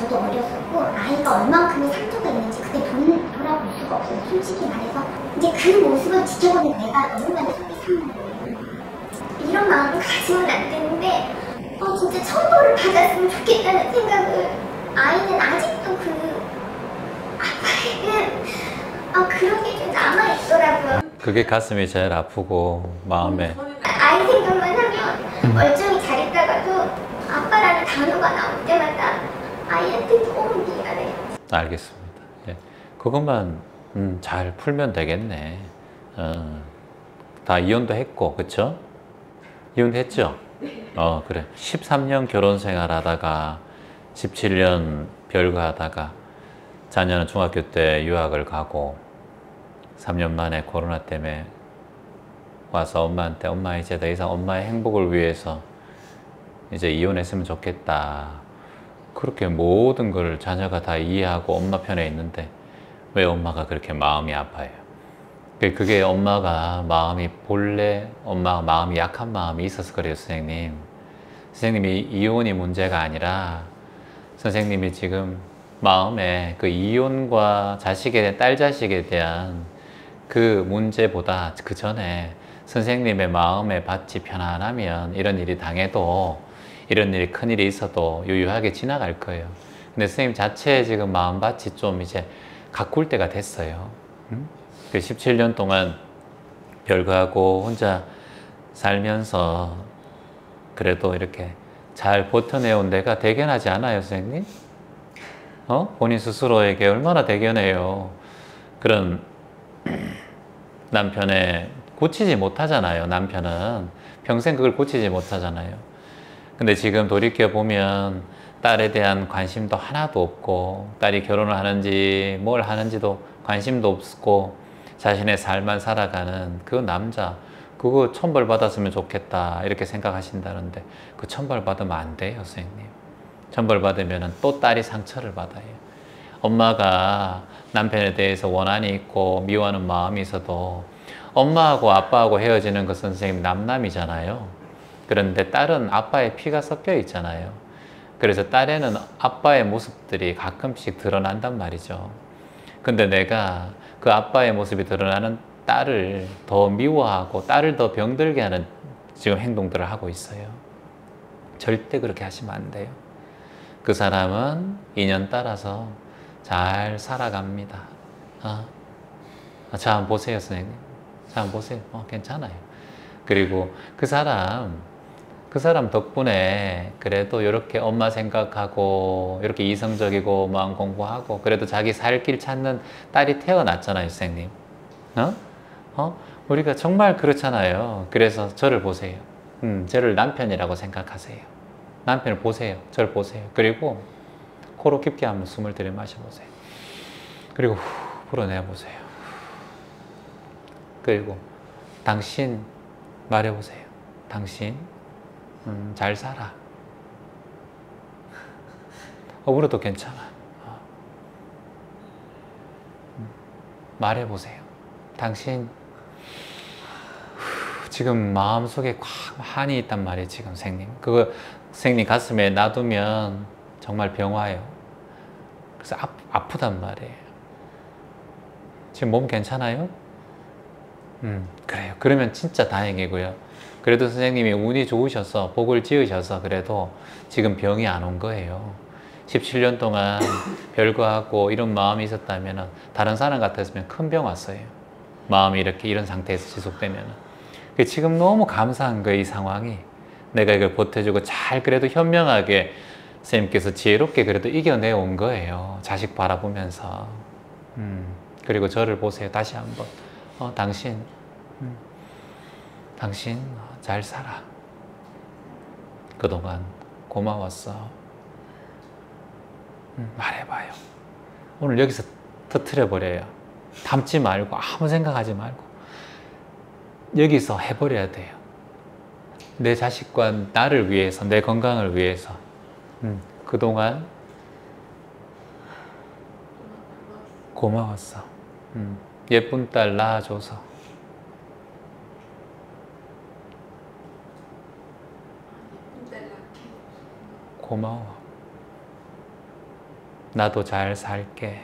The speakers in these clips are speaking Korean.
저도 어렸었고 아이가 얼만큼의 상처가 있는지 그때 돌아볼 수가 없어요. 솔직히 말해서 이제 그 모습을 지켜보는 내가 얼마나 속이 상한 거예요. 이런 마음을 가지면 안 되는데 진짜 처벌을 받았으면 좋겠다는 생각을 아이는 아직도 그 아빠에는 그런 게 좀 남아있더라고요. 그게 가슴이 제일 아프고 마음에 아이 생각만 하면 멀쩡히 잘 있다가도 아빠라는 단어가 나올 때마다 아이한테 너무 미안해요. 알겠습니다. 예. 그것만 잘 풀면 되겠네. 다 이혼도 했고 그쵸? 이혼했죠? 그래. 13년 결혼 생활하다가 17년 별거하다가 자녀는 중학교 때 유학을 가고 3년 만에 코로나 때문에 와서 엄마한테 엄마 이제 더 이상 엄마의 행복을 위해서 이제 이혼했으면 좋겠다. 그렇게 모든 걸 자녀가 다 이해하고 엄마 편에 있는데 왜 엄마가 그렇게 마음이 아파요? 그게 엄마가 마음이 본래 엄마가 마음이 약한 마음이 있어서 그래요. 선생님. 선생님이 이혼이 문제가 아니라 선생님이 지금 마음에 그 이혼과 딸 자식에 대한 그 문제보다 그 전에 선생님의 마음의 밭이 편안하면 이런 일이 당해도 이런 일이 큰일이 있어도 유유하게 지나갈 거예요. 근데 선생님 자체의 지금 마음밭이 좀 이제 가꿀 때가 됐어요. 그 17년 동안 별거하고 혼자 살면서 그래도 이렇게 잘 버텨내온 내가 대견하지 않아요, 선생님? 본인 스스로에게 얼마나 대견해요. 그런 남편에 고치지 못하잖아요. 남편은 평생 그걸 고치지 못하잖아요. 근데 지금 돌이켜보면 딸에 대한 관심도 하나도 없고 딸이 결혼을 하는지 뭘 하는지도 관심도 없고 자신의 삶만 살아가는 그 남자 그거 천벌 받았으면 좋겠다 이렇게 생각하신다는데 그 천벌 받으면 안 돼요, 선생님. 천벌 받으면 또 딸이 상처를 받아요. 엄마가 남편에 대해서 원한이 있고 미워하는 마음이 있어도 엄마하고 아빠하고 헤어지는 것은 선생님 남남이잖아요. 그런데 딸은 아빠의 피가 섞여 있잖아요. 그래서 딸에는 아빠의 모습들이 가끔씩 드러난단 말이죠. 근데 내가 그 아빠의 모습이 드러나는 딸을 더 미워하고 딸을 더 병들게 하는 지금 행동들을 하고 있어요. 절대 그렇게 하시면 안 돼요. 그 사람은 인연 따라서 잘 살아갑니다. 자, 한번 보세요, 선생님. 자, 한번 보세요. 괜찮아요. 그리고 그 사람 덕분에 그래도 이렇게 엄마 생각하고 이렇게 이성적이고 마음 공부하고 그래도 자기 살 길 찾는 딸이 태어났잖아요, 선생님. 우리가 정말 그렇잖아요. 그래서 저를 보세요. 저를 남편이라고 생각하세요. 남편을 보세요. 저를 보세요. 그리고 코로 깊게 한번 숨을 들이마셔보세요. 그리고 후 불어내보세요. 그리고 당신 말해보세요. 당신 잘 살아. 울어도 괜찮아. 말해보세요. 당신 지금 마음속에 꽉 한이 있단 말이에요. 지금 선생님. 그거 선생님 가슴에 놔두면 정말 병 와요. 그래서 아프단 말이에요. 지금 몸 괜찮아요? 그래요. 그러면 진짜 다행이고요. 그래도 선생님이 운이 좋으셔서 복을 지으셔서 그래도 지금 병이 안 온 거예요. 17년 동안 별거하고 이런 마음이 있었다면 다른 사람 같았으면 큰 병 왔어요. 마음이 이런 상태에서 지속되면. 지금 너무 감사한 거예요, 이 상황이. 내가 이걸 버텨주고 잘 그래도 현명하게 선생님께서 지혜롭게 그래도 이겨내 온 거예요. 자식 바라보면서. 그리고 저를 보세요. 다시 한번. 당신 잘 살아. 그동안 고마웠어. 말해봐요. 오늘 여기서 터트려버려요. 담지 말고 아무 생각하지 말고 여기서 해버려야 돼요. 내 자식과 나를 위해서, 내 건강을 위해서. 그동안 고마웠어. 예쁜 딸 낳아줘서. 고마워. 나도 잘 살게.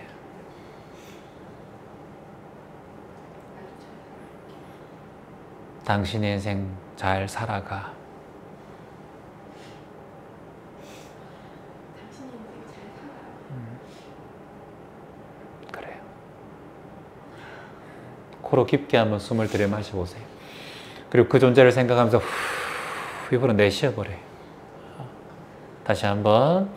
당신의 인생 잘 살아가. 그래요. 코로 깊게 한번 숨을 들여 마셔보세요. 그리고 그 존재를 생각하면서 후, 입으로 내쉬어버려요. 다시 한번.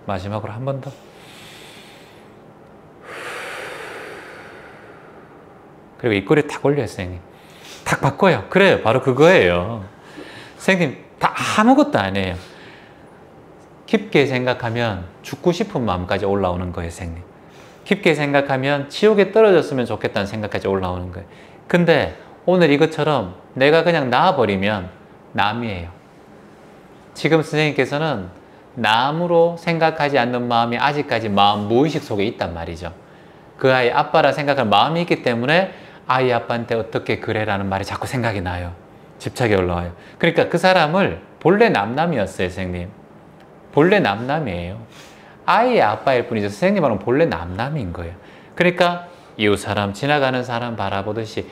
마지막으로 한 번 더. 그리고 입꼬리 탁 올려요, 선생님. 탁 바꿔요. 그래요. 바로 그거예요. 선생님, 다 아무것도 아니에요. 깊게 생각하면 죽고 싶은 마음까지 올라오는 거예요, 선생님. 깊게 생각하면 지옥에 떨어졌으면 좋겠다는 생각까지 올라오는 거예요. 근데 오늘 이것처럼 내가 그냥 나와버리면 남이에요. 지금 선생님께서는 남으로 생각하지 않는 마음이 아직까지 마음 무의식 속에 있단 말이죠. 그 아이 아빠라 생각할 마음이 있기 때문에 아이 아빠한테 어떻게 그래라는 말이 자꾸 생각이 나요. 집착이 올라와요. 그러니까 그 사람을 본래 남남이었어요, 선생님. 본래 남남이에요. 아이의 아빠일 뿐이죠. 선생님은 본래 남남인 거예요. 그러니까 이웃 사람, 지나가는 사람 바라보듯이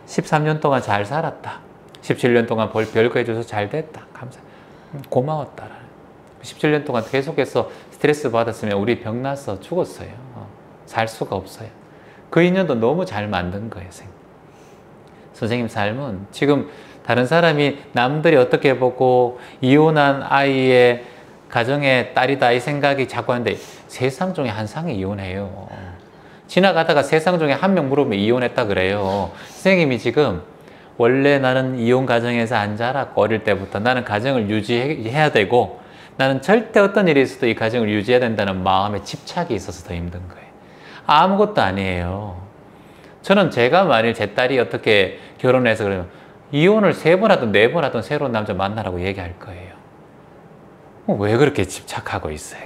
13년 동안 잘 살았다. 17년 동안 별거 해줘서 잘 됐다. 고마웠다. 17년 동안 계속해서 스트레스 받았으면 우리 병 나서 죽었어요. 살 수가 없어요. 그 인연도 너무 잘 만든 거예요, 선생님. 선생님 삶은 지금 다른 사람이 남들이 어떻게 보고 이혼한 아이의 가정의 딸이다 이 생각이 자꾸 하는데 세상 중에 한 쌍이 이혼해요. 지나가다가 세상 중에 한 명 물으면 이혼했다 그래요. 선생님이 지금 원래 나는 이혼 가정에서 안 자랐고 어릴 때부터 나는 가정을 유지해야 되고 나는 절대 어떤 일이 있어도 이 가정을 유지해야 된다는 마음에 집착이 있어서 더 힘든 거예요. 아무것도 아니에요. 저는 제가 만일 제 딸이 어떻게 결혼해서 그러면 이혼을 3번 하든 4번 하든 새로운 남자 만나라고 얘기할 거예요. 왜 그렇게 집착하고 있어요?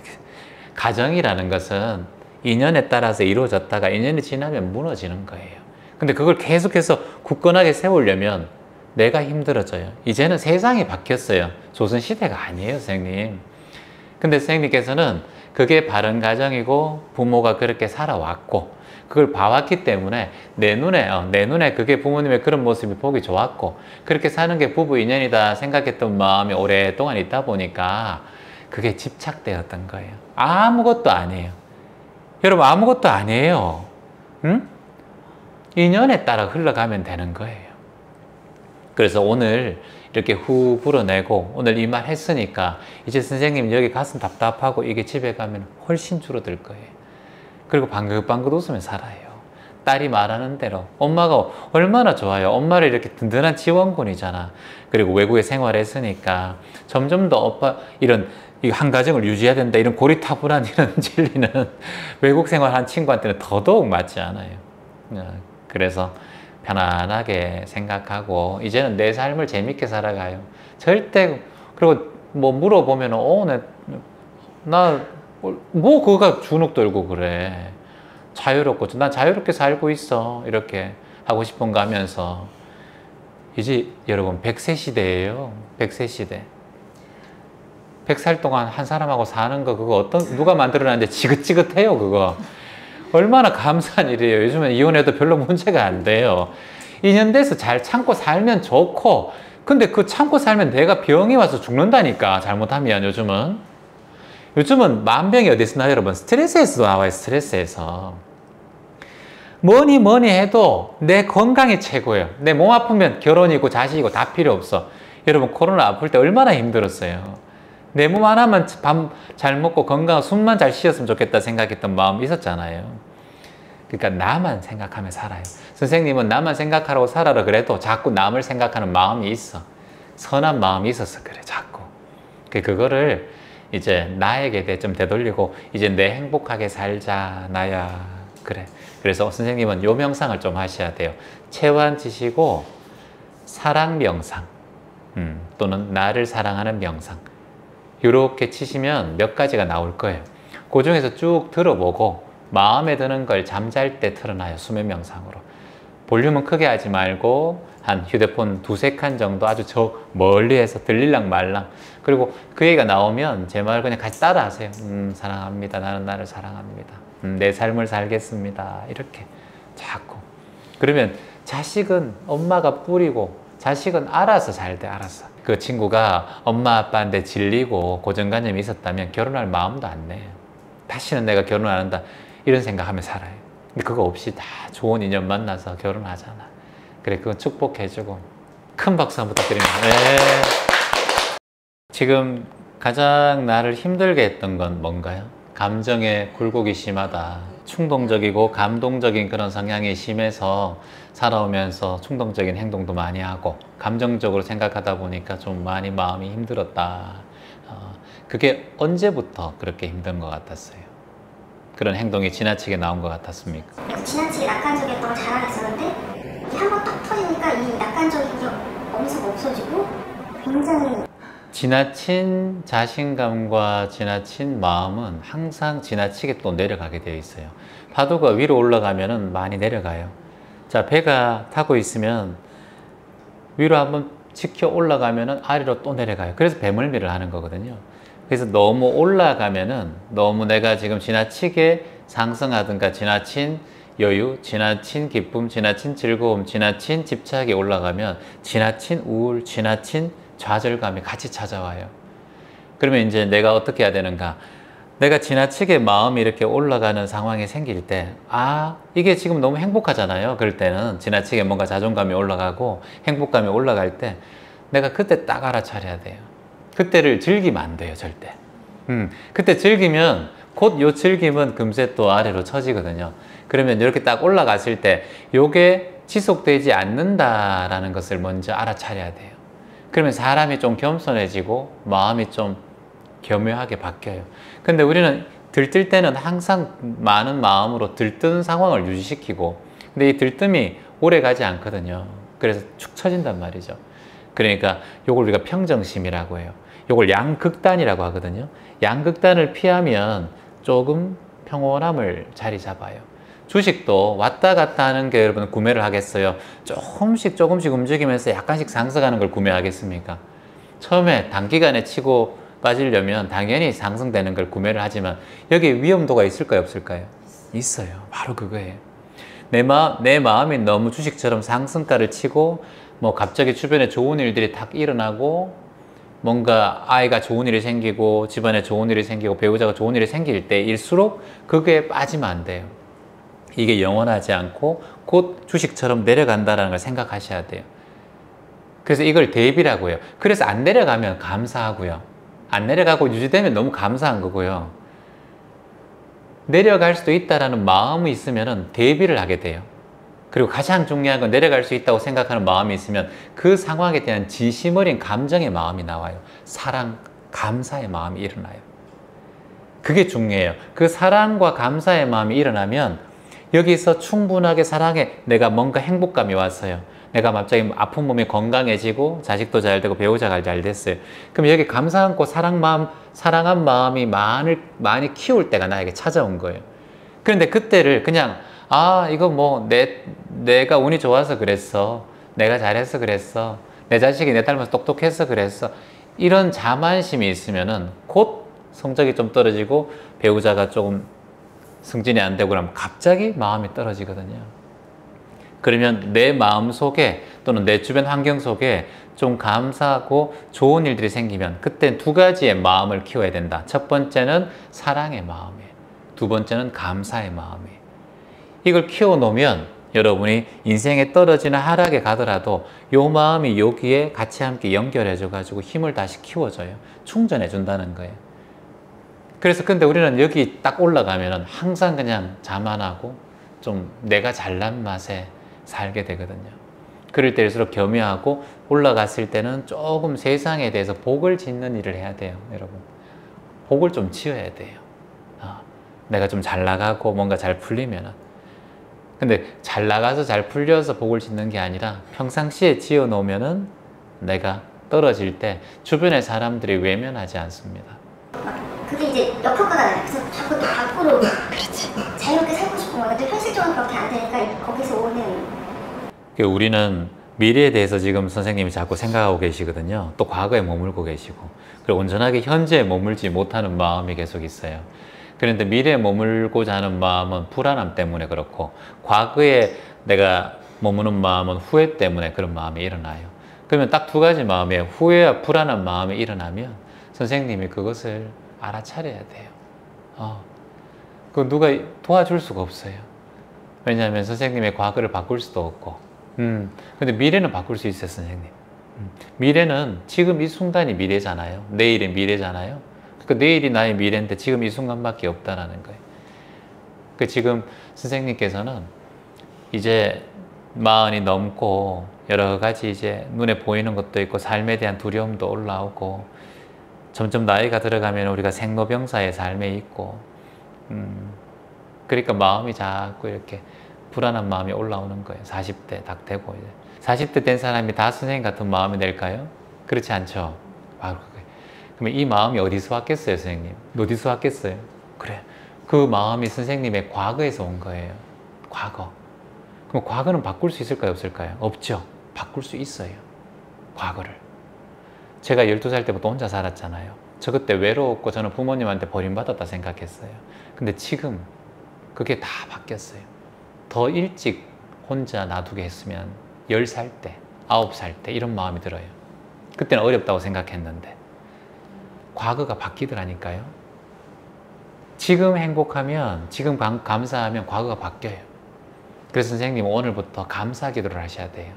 가정이라는 것은 인연에 따라서 이루어졌다가 인연이 지나면 무너지는 거예요. 근데 그걸 계속해서 굳건하게 세우려면 내가 힘들어져요. 이제는 세상이 바뀌었어요. 조선시대가 아니에요, 선생님. 근데 선생님께서는 그게 바른 가정이고 부모가 그렇게 살아왔고 그걸 봐왔기 때문에 내 눈에 그게 부모님의 그런 모습이 보기 좋았고 그렇게 사는 게 부부 인연이다 생각했던 마음이 오랫동안 있다 보니까 그게 집착되었던 거예요. 아무것도 아니에요. 여러분 아무것도 아니에요. 응? 인연에 따라 흘러가면 되는 거예요. 그래서 오늘 이렇게 후 불어내고 오늘 이 말 했으니까 이제 선생님 여기 가슴 답답하고 이게 집에 가면 훨씬 줄어들 거예요. 그리고 방긋방긋 웃으며 살아요. 딸이 말하는 대로 엄마가 얼마나 좋아요. 엄마를 이렇게 든든한 지원군이잖아. 그리고 외국에 생활했으니까 점점 더 오빠 이런 한 가정을 유지해야 된다 이런 고리타분한 이런 진리는 외국 생활한 친구한테는 더더욱 맞지 않아요. 그래서 편안하게 생각하고 이제는 내 삶을 재밌게 살아가요. 절대 그리고 뭐 물어보면 뭐 그거가 주눅 들고 그래. 자유롭고 난 자유롭게 살고 있어. 이렇게 하고 싶은 거 하면서 이제 여러분 100세 시대예요. 100세 시대. 100살 동안 한 사람하고 사는 거 그거 누가 만들어놨는데 지긋지긋해요 그거. 얼마나 감사한 일이에요. 요즘엔 이혼해도 별로 문제가 안 돼요. 인연돼서 잘 참고 살면 좋고 근데 그 참고 살면 내가 병이 와서 죽는다니까 잘못하면 요즘은 만병이 어디서 나요 여러분? 스트레스에서 나와요. 스트레스에서 뭐니 해도 내 건강이 최고예요. 내 몸 아프면 결혼이고 자식이고 다 필요 없어. 여러분 코로나 아플 때 얼마나 힘들었어요. 내 몸 하나만 밥 잘 먹고 건강 숨만 잘 쉬었으면 좋겠다 생각했던 마음이 있었잖아요. 그러니까 나만 생각하며 살아요. 선생님은 나만 생각하라고 살아라 그래도 자꾸 남을 생각하는 마음이 있어. 선한 마음이 있어서 그래 자꾸. 그거를 이제 나에게 좀 되돌리고 이제 내 행복하게 살자 나야 그래. 그래서 선생님은 요 명상을 좀 하셔야 돼요. 체완 치시고 사랑 명상 또는 나를 사랑하는 명상 이렇게 치시면 몇 가지가 나올 거예요. 그 중에서 쭉 들어보고 마음에 드는 걸 잠잘 때 틀어놔요. 수면 명상으로. 볼륨은 크게 하지 말고 한 휴대폰 2~3칸 정도 아주 저 멀리에서 들릴랑 말랑. 그리고 그 얘기가 나오면 제 말 그냥 같이 따라 하세요. 사랑합니다. 나는 나를 사랑합니다. 내 삶을 살겠습니다. 이렇게 자꾸. 그러면 자식은 엄마가 뿌리고 자식은 알아서 잘 돼. 알아서. 그 친구가 엄마 아빠한테 질리고 고정관념이 있었다면 결혼할 마음도 안 내. 다시는 내가 결혼 안 한다 이런 생각하며 살아요. 근데 그거 없이 다 좋은 인연 만나서 결혼하잖아. 그래, 그건 축복해주고. 큰 박수 한번 부탁드립니다. 네. 지금 가장 나를 힘들게 했던 건 뭔가요? 감정에 굴곡이 심하다. 충동적이고 감동적인 그런 성향이 심해서 살아오면서 충동적인 행동도 많이 하고 감정적으로 생각하다 보니까 좀 많이 마음이 힘들었다. 그게 언제부터 그렇게 힘든 것 같았어요? 그런 행동이 지나치게 나온 것 같았습니까? 지나치게 낙관적이었던 걸 자랑했었는데 한 번 딱 터지니까 이 낙관적인 게 어느새 없어지고 굉장히 지나친 자신감과 지나친 마음은 항상 지나치게 또 내려가게 되어 있어요. 파도가 위로 올라가면 많이 내려가요. 자, 배가 타고 있으면 위로 한번 치켜 올라가면 아래로 또 내려가요. 그래서 배멀미를 하는 거거든요. 그래서 너무 올라가면은 너무 내가 지금 지나치게 상승하든가 지나친 여유, 지나친 기쁨, 지나친 즐거움, 지나친 집착이 올라가면 지나친 우울, 지나친 좌절감이 같이 찾아와요. 그러면 이제 내가 어떻게 해야 되는가? 내가 지나치게 마음이 이렇게 올라가는 상황이 생길 때, 아, 이게 지금 너무 행복하잖아요. 그럴 때는 지나치게 뭔가 자존감이 올라가고 행복감이 올라갈 때 내가 그때 딱 알아차려야 돼요. 그때를 즐기면 안 돼요, 절대. 그때 즐기면 곧 요 즐김은 금세 또 아래로 처지거든요. 그러면 이렇게 딱 올라갔을 때 요게 지속되지 않는다라는 것을 먼저 알아차려야 돼요. 그러면 사람이 좀 겸손해지고 마음이 좀 교묘하게 바뀌어요. 근데 우리는 들뜰 때는 항상 많은 마음으로 들뜬 상황을 유지시키고, 근데 이 들뜸이 오래 가지 않거든요. 그래서 축 처진단 말이죠. 그러니까 요걸 우리가 평정심이라고 해요. 요걸 양극단이라고 하거든요. 양극단을 피하면 조금 평온함을 자리 잡아요. 주식도 왔다 갔다 하는 게 여러분 구매를 하겠어요? 조금씩 움직이면서 약간씩 상승하는 걸 구매하겠습니까? 처음에 단기간에 치고 빠지려면 당연히 상승되는 걸 구매를 하지만 여기에 위험도가 있을까요, 없을까요? 있어요. 바로 그거예요. 내 마음이 너무 주식처럼 상승가를 치고 뭐 갑자기 주변에 좋은 일들이 탁 일어나고 뭔가 아이가 좋은 일이 생기고 집안에 좋은 일이 생기고 배우자가 좋은 일이 생길 때일수록 그거에 빠지면 안 돼요. 이게 영원하지 않고 곧 주식처럼 내려간다는 걸 생각하셔야 돼요. 그래서 이걸 대비라고 해요. 그래서 안 내려가면 감사하고요. 안 내려가고 유지되면 너무 감사한 거고요. 내려갈 수도 있다는 마음이 있으면 대비를 하게 돼요. 그리고 가장 중요한 건 내려갈 수 있다고 생각하는 마음이 있으면 그 상황에 대한 진심 어린 감정의 마음이 나와요. 사랑, 감사의 마음이 일어나요. 그게 중요해요. 그 사랑과 감사의 마음이 일어나면 여기서 충분하게 사랑해. 내가 뭔가 행복감이 왔어요. 내가 갑자기 아픈 몸이 건강해지고 자식도 잘 되고 배우자가 잘 됐어요. 그럼 여기 감사 않고 사랑한 마음이 많이 키울 때가 나에게 찾아온 거예요. 그런데 그때를 그냥 아, 이거 뭐 내가 운이 좋아서 그랬어. 내가 잘해서 그랬어. 내 자식이 내 닮아서 똑똑해서 그랬어. 이런 자만심이 있으면은 곧 성적이 좀 떨어지고 배우자가 조금 승진이 안 되고 그러면 갑자기 마음이 떨어지거든요. 그러면 내 마음 속에 또는 내 주변 환경 속에 좀 감사하고 좋은 일들이 생기면 그때 두 가지의 마음을 키워야 된다. 첫 번째는 사랑의 마음이에요. 두 번째는 감사의 마음이에요. 이걸 키워놓으면 여러분이 인생에 떨어지나 하락에 가더라도 이 마음이 여기에 같이 함께 연결해줘 가지고 힘을 다시 키워줘요. 충전해 준다는 거예요. 그래서 근데 우리는 여기 딱 올라가면 항상 그냥 자만하고 좀 내가 잘난 맛에 살게 되거든요. 그럴 때일수록 겸허하고 올라갔을 때는 조금 세상에 대해서 복을 짓는 일을 해야 돼요. 여러분, 복을 좀 지어야 돼요. 내가 좀 잘 나가고 뭔가 잘 풀리면은. 근데 잘 나가서 잘 풀려서 복을 짓는 게 아니라 평상시에 지어 놓으면은 내가 떨어질 때 주변의 사람들이 외면하지 않습니다. 그게 이제 역효과가 나요. 그래서 자꾸 또 밖으로 그렇지. 자유롭게 살고 싶은 건데 또 현실적으로 그렇게 안 되니까 거기서 오는 우리는 미래에 대해서 지금 선생님이 자꾸 생각하고 계시거든요. 또 과거에 머물고 계시고, 그리고 온전하게 현재에 머물지 못하는 마음이 계속 있어요. 그런데 미래에 머물고자 하는 마음은 불안함 때문에 그렇고, 과거에 내가 머무는 마음은 후회 때문에 그런 마음이 일어나요. 그러면 딱 두 가지 마음이에요. 후회와 불안한 마음이 일어나면 선생님이 그것을 알아차려야 돼요. 그거 누가 도와줄 수가 없어요. 왜냐하면 선생님의 과거를 바꿀 수도 없고, 근데 미래는 바꿀 수 있어요, 선생님. 미래는 지금 이 순간이 미래잖아요. 내일이 미래잖아요. 그 내일이 나의 미래인데 지금 이 순간밖에 없다라는 거예요. 그 지금 선생님께서는 이제 40이 넘고 여러 가지 이제 눈에 보이는 것도 있고 삶에 대한 두려움도 올라오고, 점점 나이가 들어가면 우리가 생로병사의 삶에 있고, 그러니까 마음이 자꾸 이렇게 불안한 마음이 올라오는 거예요. 40대 딱 되고 이제 40대 된 사람이 다 선생님 같은 마음이 될까요? 그렇지 않죠. 그러면 이 마음이 어디서 왔겠어요, 선생님? 어디서 왔겠어요? 그래, 그 마음이 선생님의 과거에서 온 거예요. 과거. 그럼 과거는 바꿀 수 있을까요, 없을까요? 없죠. 바꿀 수 있어요, 과거를. 제가 12살 때부터 혼자 살았잖아요. 저 그때 외로웠고 저는 부모님한테 버림받았다 생각했어요. 근데 지금 그게 다 바뀌었어요. 더 일찍 혼자 놔두게 했으면 10살 때, 9살 때 이런 마음이 들어요. 그때는 어렵다고 생각했는데 과거가 바뀌더라니까요. 지금 행복하면, 지금 감사하면 과거가 바뀌어요. 그래서 선생님 오늘부터 감사 기도를 하셔야 돼요.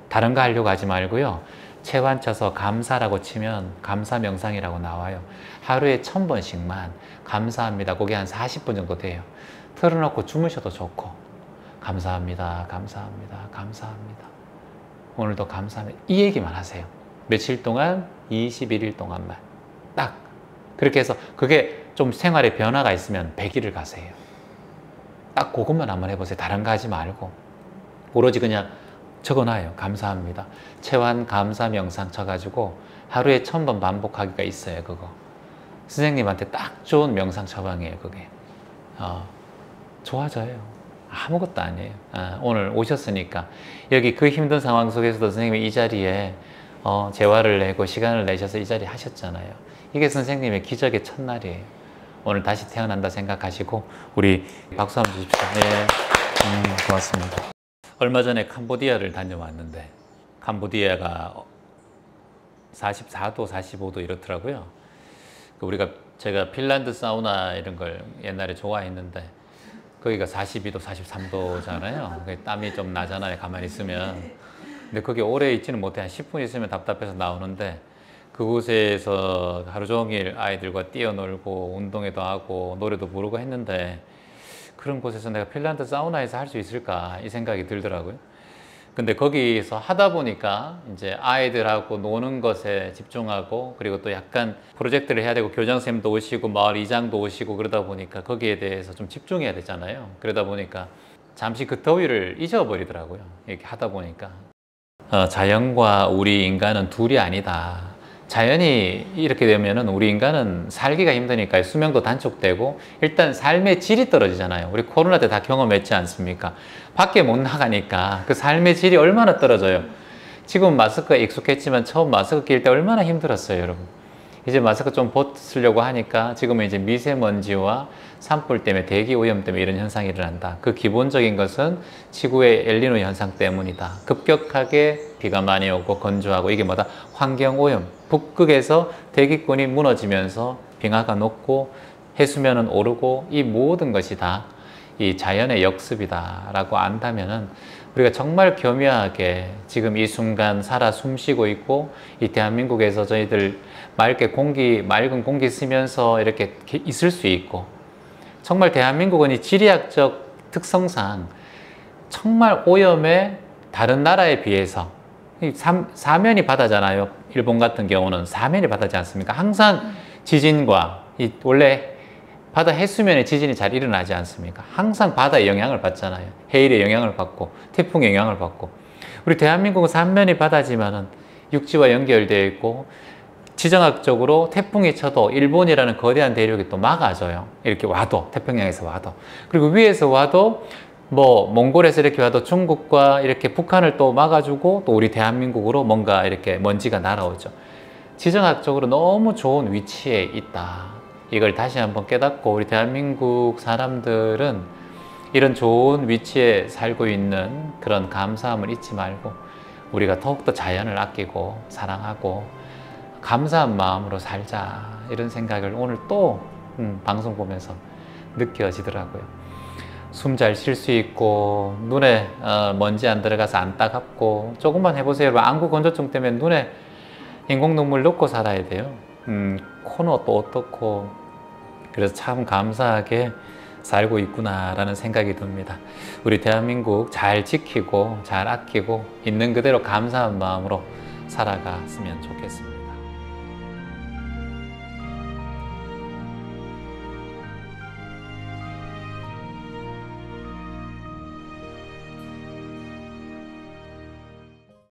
다른 거 하려고 하지 말고요. 체환 쳐서 감사라고 치면 감사 명상이라고 나와요. 하루에 1000번씩만 감사합니다. 그게 한 40분 정도 돼요. 틀어놓고 주무셔도 좋고, 감사합니다, 감사합니다, 감사합니다. 오늘도 감사합니다. 이 얘기만 하세요. 며칠 동안, 21일 동안만. 딱. 그렇게 해서 그게 좀 생활에 변화가 있으면 100일을 가세요. 딱 그것만 한번 해보세요. 다른 거 하지 말고. 오로지 그냥 적어놔요. 감사합니다. 체환 감사 명상 쳐가지고 하루에 1000번 반복하기가 있어요. 그거. 선생님한테 딱 좋은 명상 처방이에요. 그게. 좋아져요. 아무것도 아니에요. 오늘 오셨으니까 여기 그 힘든 상황 속에서도 선생님이 이 자리에 재화를 내고 시간을 내셔서 이 자리 하셨잖아요. 이게 선생님의 기적의 첫날이에요. 오늘 다시 태어난다 생각하시고 우리 박수 한번 주십시오. 네, 고맙습니다. 얼마 전에 캄보디아를 다녀왔는데 캄보디아가 44도, 45도 이렇더라고요. 제가 핀란드 사우나 이런 걸 옛날에 좋아했는데 거기가 42도, 43도잖아요. 땀이 좀 나잖아요, 가만히 있으면. 근데 거기 오래 있지는 못해. 한 10분 있으면 답답해서 나오는데 그곳에서 하루 종일 아이들과 뛰어놀고 운동회도 하고 노래도 부르고 했는데 그런 곳에서 내가 핀란드 사우나에서 할 수 있을까 이 생각이 들더라고요. 근데 거기서 하다 보니까 이제 아이들하고 노는 것에 집중하고, 그리고 또 약간 프로젝트를 해야 되고 교장선생님도 오시고 마을 이장도 오시고 그러다 보니까 거기에 대해서 좀 집중해야 되잖아요. 그러다 보니까 잠시 그 더위를 잊어버리더라고요. 이렇게 하다 보니까 자연과 우리 인간은 둘이 아니다. 자연이 이렇게 되면은 우리 인간은 살기가 힘드니까 수명도 단축되고 일단 삶의 질이 떨어지잖아요. 우리 코로나 때 다 경험했지 않습니까? 밖에 못 나가니까 그 삶의 질이 얼마나 떨어져요. 지금 마스크에 익숙했지만 처음 마스크 낄 때 얼마나 힘들었어요, 여러분. 이제 마스크 좀 벗으려고 하니까 지금은 이제 미세먼지와 산불 때문에 대기 오염 때문에 이런 현상이 일어난다. 그 기본적인 것은 지구의 엘니노 현상 때문이다. 급격하게 비가 많이 오고 건조하고 이게 뭐다? 환경 오염. 북극에서 대기권이 무너지면서 빙하가 녹고 해수면은 오르고 이 모든 것이 다 이 자연의 역습이다 라고 안다면은 우리가 정말 교묘하게 지금 이 순간 살아 숨쉬고 있고, 이 대한민국에서 저희들 맑은 공기 쓰면서 이렇게 있을 수 있고, 정말 대한민국은 이 지리학적 특성상 정말 오염에 다른 나라에 비해서 사면이 바다잖아요. 일본 같은 경우는 사면이 바다지 않습니까? 항상 지진과 원래 바다 해수면에 지진이 잘 일어나지 않습니까? 항상 바다의 영향을 받잖아요. 해일의 영향을 받고 태풍의 영향을 받고. 우리 대한민국은 삼면이 바다지만은 육지와 연결되어 있고 지정학적으로 태풍이 쳐도 일본이라는 거대한 대륙이 또 막아줘요. 이렇게 와도, 태평양에서 와도. 그리고 위에서 와도 뭐 몽골에서 이렇게 와도 중국과 이렇게 북한을 또 막아주고 또 우리 대한민국으로 뭔가 이렇게 먼지가 날아오죠. 지정학적으로 너무 좋은 위치에 있다. 이걸 다시 한번 깨닫고 우리 대한민국 사람들은 이런 좋은 위치에 살고 있는 그런 감사함을 잊지 말고 우리가 더욱더 자연을 아끼고 사랑하고 감사한 마음으로 살자, 이런 생각을 오늘 또 방송 보면서 느껴지더라고요. 숨 잘 쉴 수 있고 눈에 먼지 안 들어가서 안 따갑고, 조금만 해보세요 여러분. 안구 건조증 때문에 눈에 인공눈물 넣고 살아야 돼요. 코는 또 어떻고. 그래서 참 감사하게 살고 있구나 라는 생각이 듭니다. 우리 대한민국 잘 지키고 잘 아끼고 있는 그대로 감사한 마음으로 살아갔으면 좋겠습니다.